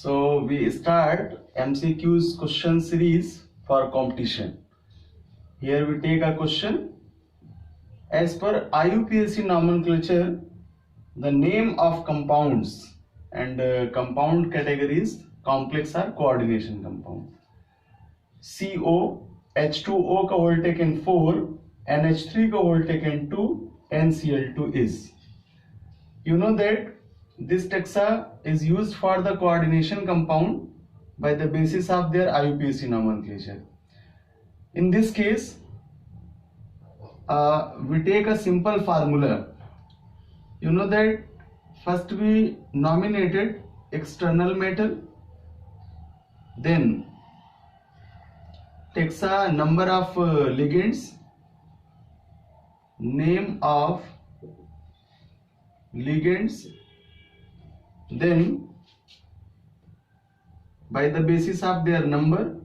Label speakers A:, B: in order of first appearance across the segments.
A: So we start MCQs question series for competition. Here we take a question. As per IUPAC nomenclature, the name of compounds and compound categories complex are coordination compound. CO, H2O का whole taken 4, NH3 का whole taken 2, NCl2 is. You know that this taxa is used for the coordination compound by the basis of their IUPAC nomenclature. In this case, we take a simple formula. You know that first we nominated external metal, then takes a number of ligands, name of ligands, then by the basis of their number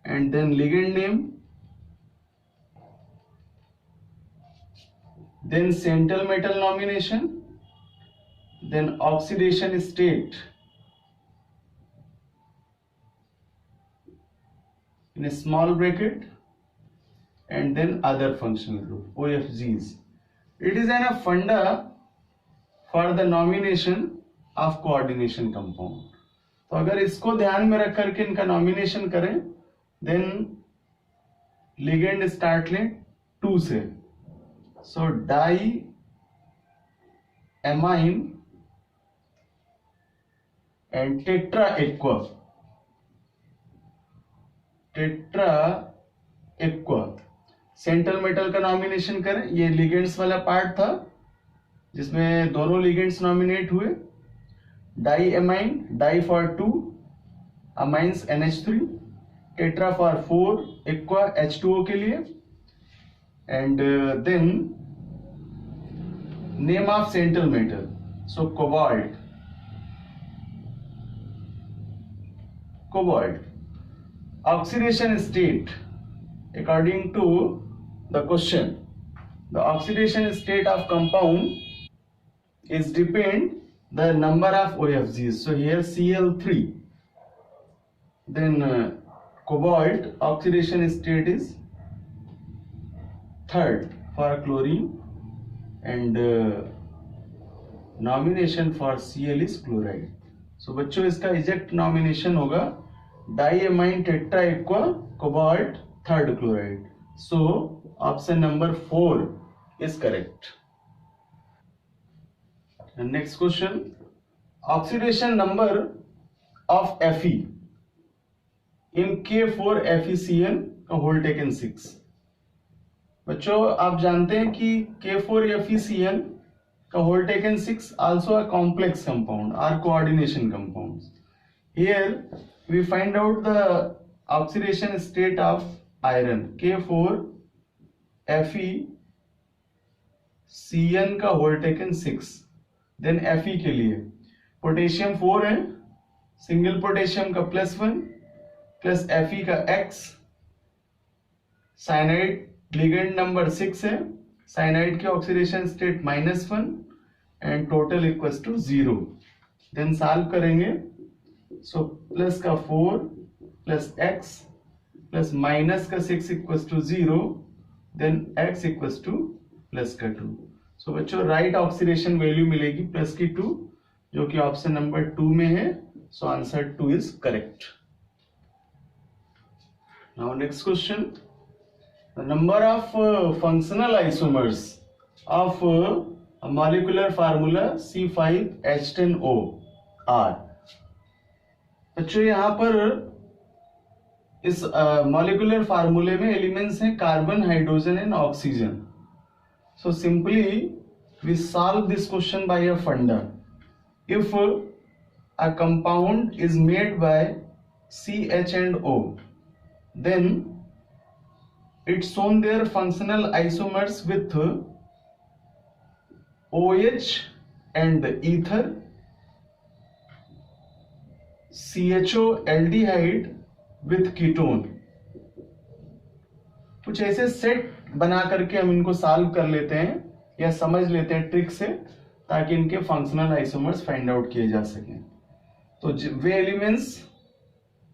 A: and then ligand name, then central metal nomination, then oxidation state in a small bracket, and then other functional group OFGs. It is a funda for the nomination of coordination compound. तो अगर इसको ध्यान में रख करके इनका nomination करें, then ligand start लें 2 से. So di amine and tetra aqua. Central metal का नॉमिनेशन करें. ये लिगेंड्स वाला पार्ट था जिसमें दोनों लिगेंड्स नॉमिनेट हुए. Di amine, di for 2, amines NH3, tetra for 4, aqua H2O के लिए. And then name of central metal, so cobalt. Oxidation state, according to the question, the oxidation state of compound is depend the number of OFGs. So here Cl3, then cobalt oxidation state is 3rd for chlorine, and nomination for Cl is chloride. So बच्चों इसका exact nomination होगा diamine tetra aqua cobalt 3rd chloride. So option number 4 is correct. And next question, oxidation number of Fe in K4FeCN का whole taken 6. बच्चों आप जानते हैं कि K4FeCN का whole taken 6 also a complex compound or coordination compounds. Here we find out the oxidation state of iron. K4FeCN का whole taken 6. Then Fe के लिए पोटेशियम 4 है, सिंगल पोटेशियम का +1 प्लस Fe का X. साइनाइड लिगेंड नंबर 6 है, cyanide के oxidation state -1 and total equals to 0. Then solve करेंगे. So plus का 4 प्लस X प्लस माइनस का 6 equals to 0, then X equals to plus का 2. So बच्चों right oxidation value मिलेगी plus की 2, जो कि ऑप्शन नंबर 2 में है. So answer 2 is correct. Now next question, the number of functional isomers of molecular formula C5H10O are. बच्चों यहाँ पर इस मॉलिक्यूलर फार्मूले में एलिमेंट्स हैं carbon, hydrogen and oxygen. So simply we solve this question by a funda. If a compound is made by CH and O, then it's shown their functional isomers with OH and ether, CHO aldehyde with ketone. कुछ ऐसे set बना करके हम इनको solve कर लेते हैं या समझ लेते हैं ट्रिक से, ताकि इनके फंक्शनल आइसोमर्स फाइंड आउट किए जा सकें. तो वे एलिमेंट्स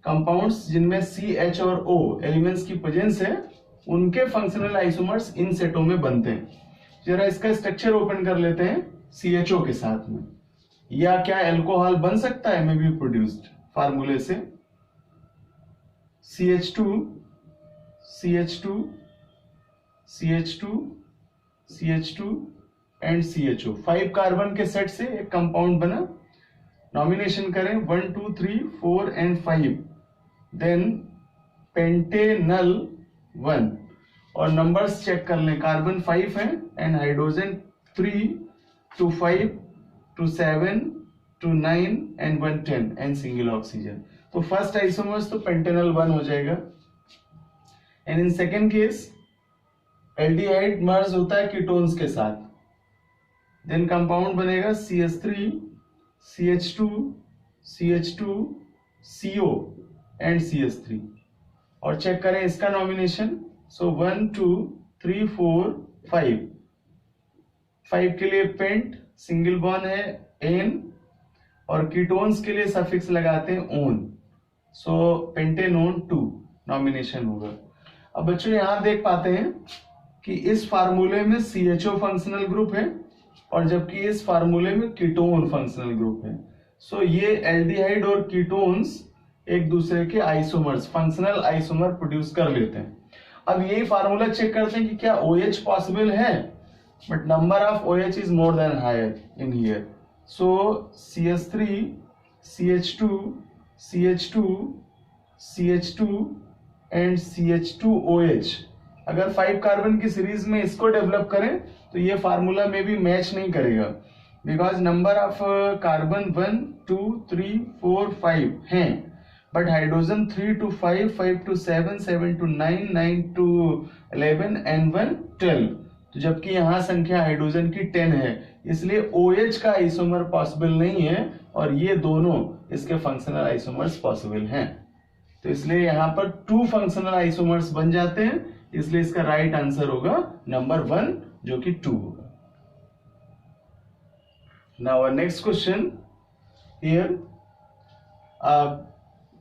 A: कंपाउंड्स जिनमें CH और O एलिमेंट्स की प्रेजेंस है, उनके फंक्शनल आइसोमर्स इन सेटों में बनते हैं। जरा इसका स्ट्रक्चर ओपन कर लेते हैं CHO के साथ में। या क्या अल्कोहल बन सकता है में बी प्रोड्यूस्ड फार्मूले से CH2 CH2 CH2 CH2 and CHO 5 carbon के सेट से एक कंपाउंड बना। नॉमिनेशन करें 1 2 3 4 एंड 5, देन पेंटेनल 1 और नंबर्स चेक कर लें। कार्बन 5 है and hydrogen 3 to 5 to 7 to 9 and 110 and single oxygen. तो फर्स्ट आइसोमर्स तो पेंटेनल 1 हो जाएगा। And in second case aldehyde merge होता है कीटोन्स के साथ, देन कंपाउंड बनेगा CH3 CH2 CH2 CO and CH3 और चेक करें इसका नॉमिनेशन। सो 1 2 3 4 5, 5 के लिए पेंट सिंगल बॉन्ड है एन और कीटोन्स के लिए सफिक्स लगाते हैं ओन, सो पेंटेनोन 2 नॉमिनेशन होगा। अब बच्चों यहां देख पाते हैं कि इस फार्मूले में CHO फंक्शनल ग्रुप है और जबकि इस फार्मूले में कीटोन फंक्शनल ग्रुप है। सो ये एल्डिहाइड और कीटोन्स एक दूसरे के आइसोमर्स फंक्शनल आइसोमर प्रोड्यूस कर लेते हैं। अब यही फार्मूला चेक करते हैं कि क्या OH पॉसिबल है, but number of OH is more than higher in here. So CH3 CH2 CH2 CH2 and CH2OH अगर 5 कार्बन की सीरीज में इसको डेवलप करें तो ये फार्मूला में भी मैच नहीं करेगा, बिकॉज नंबर ऑफ कार्बन 1 2 3 4 5 हैं, but hydrogen 3 to 5 5 to 7 7 to 9 9 to 11 and 1 12। तो जबकि यहां संख्या हाइड्रोजन की 10 है, इसलिए OH का आइसोमर पॉसिबल नहीं है और ये दोनों इसके फंक्शनल आइसोमर्स पॉसिबल हैं। तो इसलिए यहां पर 2 फंक्शनल आइसोमर्स बन जाते हैं, इसलिए इसका राइट आंसर होगा नंबर 1 जो कि 2 होगा। Now next question here,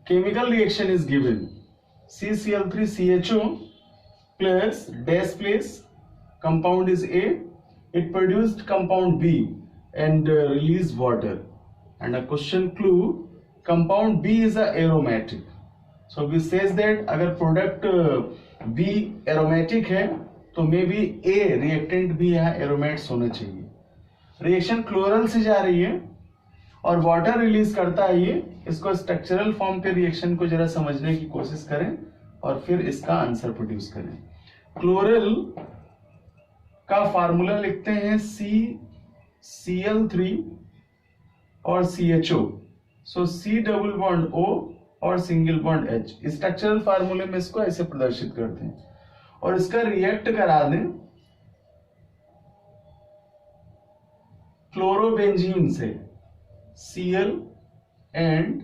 A: chemical reaction is given CCl3CHO plus dash place, compound is A, it produced compound B and released water, and a question clue, compound B is a aromatic, so we says that अगर product B aromatic है तो may be A reactant भी यहाँ aromates होना चाहिए। Reaction chloral से जा रही है और वाटर रिलीज करता है, ये इसको स्ट्रक्चरल फॉर्म के रिएक्शन को जरा समझने की कोशिश करें और फिर इसका आंसर प्रोड्यूस करें। क्लोरल का फार्मूला लिखते हैं CCl3 और CHO, सो C डबल बॉन्ड O और सिंगल बॉन्ड H। स्ट्रक्चरल फार्मूले में इसको ऐसे प्रदर्शित करते हैं और इसका रिएक्ट करा दें क्लोरोबेंजीन से Cl एंड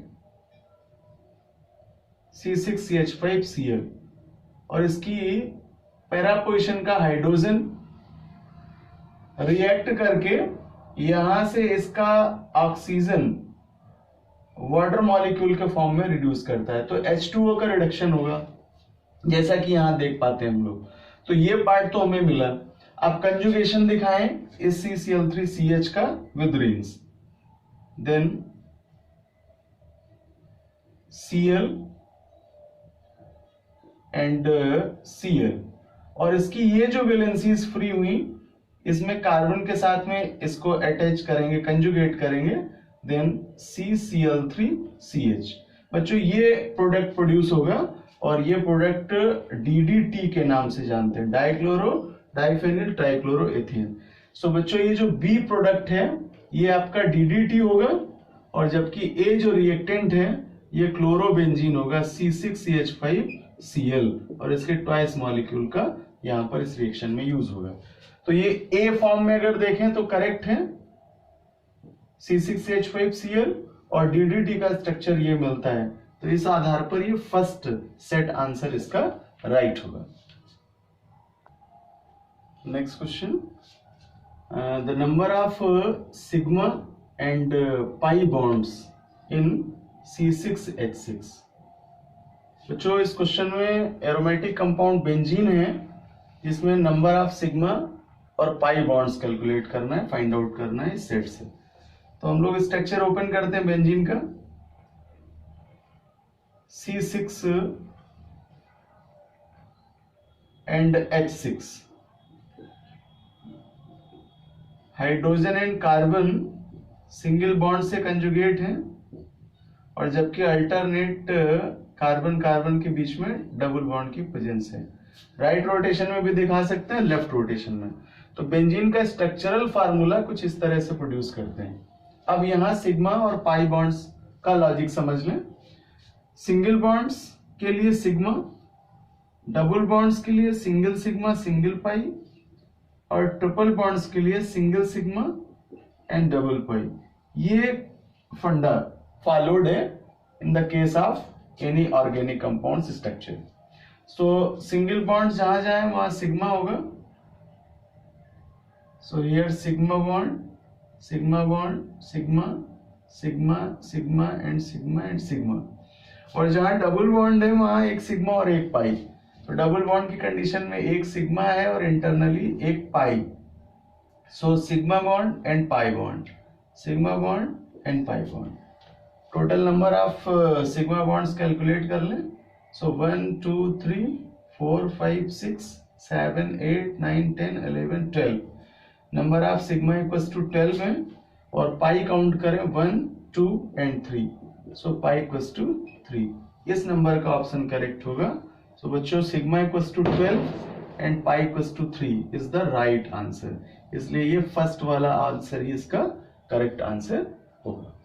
A: C6CH5Cl और इसकी पैरा पोजीशन का हाइड्रोजन रिएक्ट करके यहां से इसका ऑक्सीजन वाटर मॉलिक्यूल के फॉर्म में रिड्यूस करता है, तो H2O का रिडक्शन होगा जैसा कि यहां देख पाते हैं हम लोग। तो ये पार्ट तो हमें मिला। अब कंजुगेशन दिखाएं इस CCl3CH का with rings, then Cl and Cl और इसकी ये जो वैलेंसीज फ्री हुई इसमें कार्बन के साथ में इसको अटैच करेंगे, कंजुगेट करेंगे, देन CCl3CH। बच्चों ये प्रोडक्ट प्रोड्यूस होगा और ये प्रोडक्ट DDT के नाम से जानते हैं, डाइक्लोरो डाइफेनिल ट्राइक्लोरोएथेन। सो बच्चों ये जो बी प्रोडक्ट है ये आपका DDT होगा और जबकि ए जो रिएक्टेंट है ये क्लोरोबेंजीन होगा C6CH5Cl और इसके ट्वाइस मॉलिक्यूल का यहां पर इस रिएक्शन में यूज होगा। तो ये ए फॉर्म में अगर देखें तो करेक्ट है C6CH5Cl और DDT का स्ट्रक्चर ये मिलता है, तो इस आधार पर ये फर्स्ट सेट आंसर इसका राइट होगा। Next question, the number of sigma and pi bonds in C6H6। बच्चों इस क्वेश्चन में एरोमेटिक कंपाउंड बेंजीन है जिसमें नंबर ऑफ सिग्मा और पाई बॉन्ड्स कैलकुलेट करना है, फाइंड आउट करना है इस सेट से। तो हम लोग स्ट्रक्चर ओपन करते हैं बेंजीन का। C6 and H6, hydrogen and carbon single bond से कंजुगेट है, और जबकि अल्टरनेट कार्बन कार्बन के बीच में डबल बॉन्ड की प्रेजेंस है। राइट रोटेशन में भी दिखा सकते हैं, लेफ्ट रोटेशन में। तो बेंजीन का स्ट्रक्चरल फार्मूला कुछ इस तरह से प्रोड्यूस करते हैं। अब यहाँ सिग्मा और पाई बॉन्ड्स का लॉजिक समझ लें। सिंगल बॉन्ड्स के लिए सिग्मा, डबल बॉन्ड्स के लिए सिंगल सिग्मा सिंगल पाई, और ट्रिपल बॉन्ड्स के लिए सिंगल सिग्मा एंड डबल पाई। ये फंडा फॉलोड है in the case of any organic compound structure. So single bond जहां जाए वहां सिग्मा होगा। So here sigma bond, sigma bond, sigma, sigma, sigma and sigma and sigma. और जहां डबल बॉन्ड है वहां एक सिग्मा और एक पाई। तो डबल बॉन्ड की कंडीशन में एक सिग्मा है और इंटरनली एक pi. So sigma bond and pi bond, sigma bond and pi bond. Total number of sigma bonds calculate कर लें। So 1 2 3 4 5 6 7 8 9 10 11 12। Number of sigma equals to 12 है, और पाई काउंट करें 1 2 and 3। So pi equals to 3। इस number का option correct होगा। So बच्चों sigma equals to 12 and pi equals to 3 is the right answer. इसलिए ये फर्स्ट वाला आंसर ही इसका करेक्ट आंसर होगा।